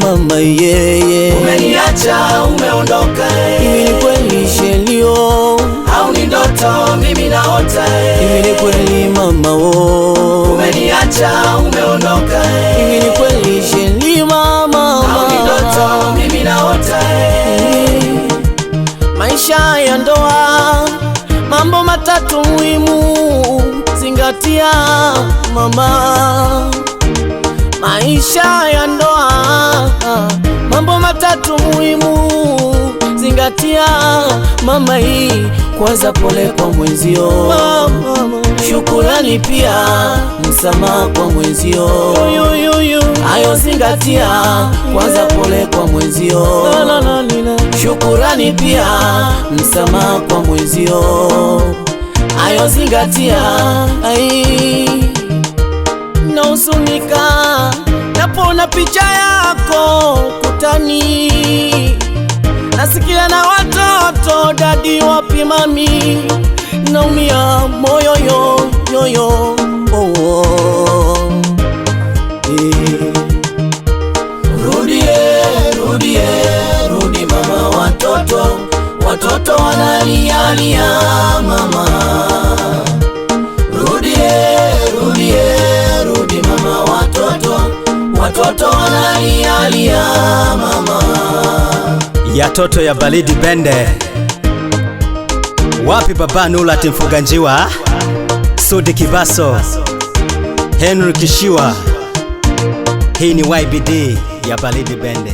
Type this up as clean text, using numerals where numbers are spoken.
mama yeye. Umeniacha umeondoka, hivi ni kweli Shelio au ni ndoto mimi naota? hivi ni kweli mama wo. Umeniacha umeondoka, hivi ni kweli Shelio mama, au ni ndoto mimi naota? Maisha ya ndoa mambo matatu muhimu zingatia mama. Maisha ya ndoa mambo matatu muhimu zingatia mama. Hii kwanza, pole kwa mwenzio, shukurani pia msamaha kwa mwenzio. Hayo zingatia kwanza, pole kwa mwenzio, shukurani pia msamaha kwa mwenzio. Hayo zingatia. Nahuzunika napona picha yako kutani, nasikia na watoto dadi wapi mami, naumia moyo yo. Rudi mama, watoto wanalialia mama. Rudi mama, watoto wanalialia mama. Ya toto ya Balidi Bende, wapi baba Nula Timfuganjiwa, Sudi Kibaso, Henry Kishiwa. Hii ni YBD ya Balidi Bende.